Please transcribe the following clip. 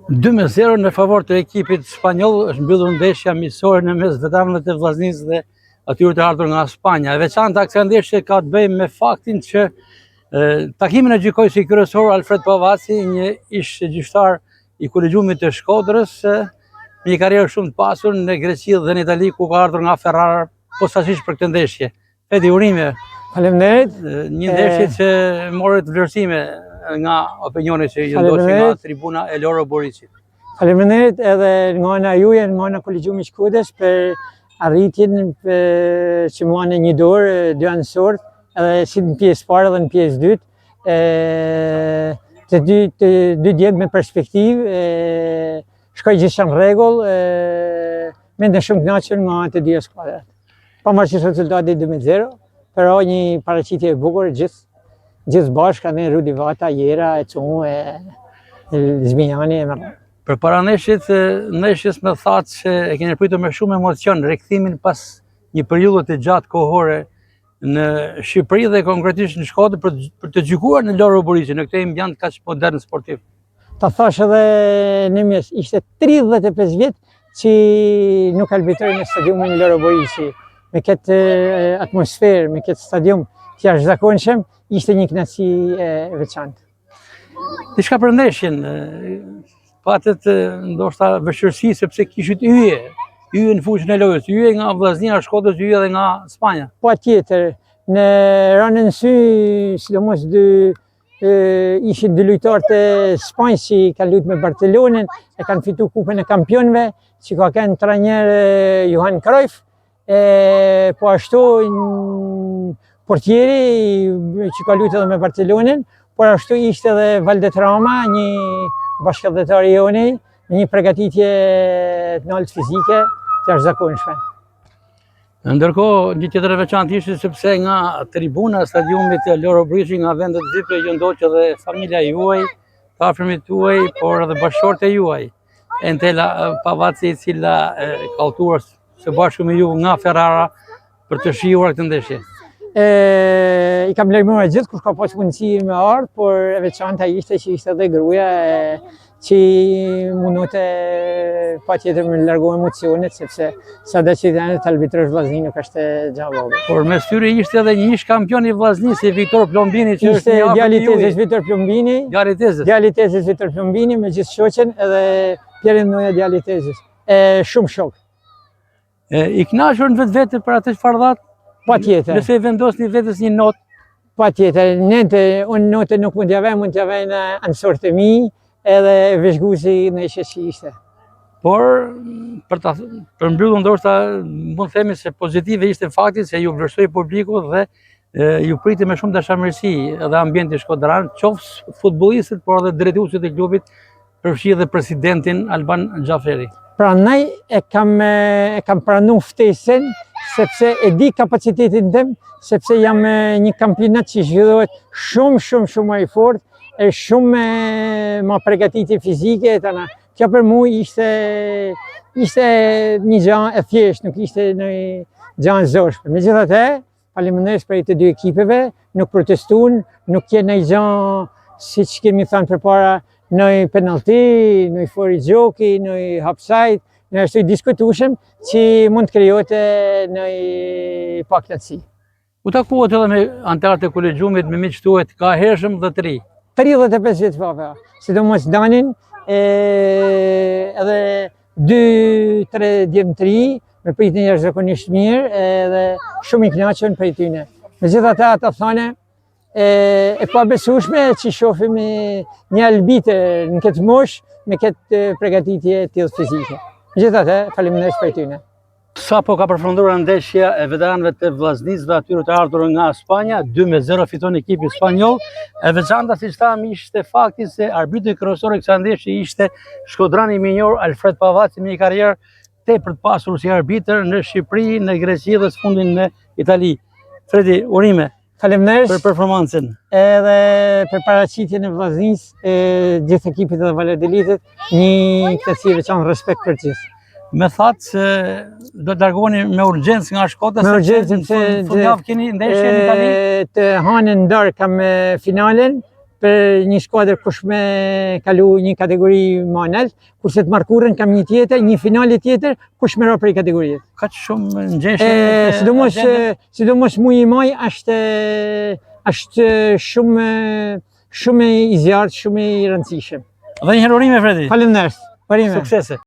2-0 në favor të ekipit spanjoll. Është mbyllur ndeshja miqësore në mes veteranëve të Vllaznisë dhe atyre të ardhur nga Spanja. E veçanta kësaj ndeshje ka të bëjë me faktin që takimin e gjykoi si kryesor Alfred Pavaci, një ish gjyqtar i kolegjiumit të Shkodrës, me një karrierë shumë të pasur në Greqi dhe në Itali, ku ka ardhur nga Ferrara posaçërisht për këtë ndeshje. Fedi, urime. Faleminderit. Një ndeshje që mori të vlerësime nga opinioni që ju ndoshi nga tribuna e Loro Boricit. Faleminderit edhe nga ana juaj, nga ana kolegjiumit Shkodrës për arritjen që mua në një dorë, 2 anësor, edhe si në pjesë parë dhe në pjesë dytë. Të dy djemë me perspektivë, shkoj gjithçka në rregull, mendem shumë kënaqur nga të dy skuadrat. Pavarësisht rezultatit 2-0, però një paraqitje e bukur gjithë bashkë, kanë Rudi Vata, Jera, Ecumu, Zmijani e Merran. Përpara ndeshjes më thatë që e keni pritur me shumë emocion rikthimin pas një periudhe të gjatë kohore në Shqipëri dhe konkretisht në Shkodër për të gjykuar në Loro Boricin, në këtë ambient kaq modern sportiv. Ta thash edhe në mes, ishte 35 vjet që nuk arbitroj në stadiumin Loro Borici. Me këtë atmosferë, me këtë stadium të jashtëzakonshëm, ishte një kënaqësi e veçantë. Diçka për ndeshjen, patet ndoshta vështirësi sepse kishit yje në fushën e lojës, yje nga Vllaznia, Shkodrës, yje edhe nga Spanja. Patjetër, në ranën sy, sidomos ishin dy lojtarë të Spanjës që kanë luajtur me Barcelonën, e kanë fituar Kupën e Kampionëve, që ka qenë trajner Johan Cruyff, po ashtu portieri që ka luajtur edhe me Barcelonën, por ashtu ishte edhe Valderrama, një bashkëdhetar i joni, një përgatitje të lartë fizike të jashtëzakonshme. Ndërkohë, një tjetër e veçantë ishte sepse nga tribuna e stadiumit Loro Borici, nga vendet ziple, ju ndoqë edhe familja juaj, të afërmit tuaj, por edhe bashkëshorët e juaj. Entela Pavaci, e cila ka udhëtuar së bashku me ju nga Ferrara për të shijuar këtë ndeshje. I kam lërmuar gjithë kur ka pas mundësi me ardhë, por e veçanta ishte që ishte edhe gruaja që mundote patjetër me largu emocionet, sepse sada që të arbitrosh Vllaznin nuk është gjë vogël. Por mes tyre ishte edhe një ish kampion i Vllaznisë, Viktor Plombini, që ishte djali i tezës Viktor Plombini. Djali i tezës Viktor Plombini me gjithë shoqen, edhe Pierre Noja djali i tezës. Shumë shok. I kënaqur në vetë për atë çfarë dhat? Patjetër. Nëse vendosni vetes një notë. Patjetër, unë notë nuk mund t'ja vej në anësorët e mi, edhe veshguesi në që ishte. Por, për mbyllur ndoshta, mund themi se pozitive ishte fakti se ju vlerësoi publiku dhe ju priti me shumë dashamirësi edhe ambienti shkodran, qoftë futbollistët, por edhe drejtuesit e klubit, përfshi dhe presidentin Alban Xhaferi. Prandaj e kam pranuar ftesën, sepse e di kapacitetin tim, sepse jam një kampionat që zhvillohet shumë më i fortë, e shumë më përgatitje fizike, kjo për mua ishte një gjë e thjeshtë, nuk ishte një gjë e zorshme. Megjithatë, faleminderit për të dy ekipeve, nuk protestuan, nuk ka ndonjë gjë siç kemi thënë përpara, ndonjë penalti, ndonjë fori gjoki, ndonjë offside, në ashtu i diskutueshëm që mund të krijohet ndonjë pakësi. U takuat edhe me anëtarët e kolegjiumit, me miqtë tuaj të hershëm dhe të ri. 35 vjet papa, sidomos Danin, edhe 2-3 djemë të ri, me pritjen jashtëzakonisht mirë, edhe shumë i kënaqur prej tyre. Megjithatë, ata thonë e pabesueshme që shohim një albitër në këtë moshë me këtë përgatitje të fizike. Megjithatë, faleminderit për tyre. Sapo ka përfunduar ndeshja e veteranëve të Vllaznisë dhe atyre të ardhur nga Spanja, 2-0 fiton ekipi spanjoll. E veçanta, siç thamë, ishte fakti se arbitri kryesor i kësaj ndeshje ishte shkodrani minjor Alfred Pavaci, me një karrierë tepër të pasur si arbitër në Shqipëri, në Greqi dhe së fundin në Itali. Fredi, urime. Faleminderit për performancën. Edhe për paraqitjen e Vllaznisë, gjithë ekipit dhe Valladolidit, një këtësi veçantë respekt për gjithë. Me thatë se do të largoheni me urgjencë nga Shkodra, me urgjencë se fundjavë keni ndeshje në Itali. Të hanë ndar kam finalen, për një skuadër kush me kalu një kategori më lart, kurse të markurën kam një tjetër, një finale tjetër, kush me ra prej kategorisë. Ka shumë ngjeshje. Sidomos muji i maj është shumë i zjarrt, shumë i rëndësishëm. Dhe një herë urime Fredi. Faleminderit. Suksese.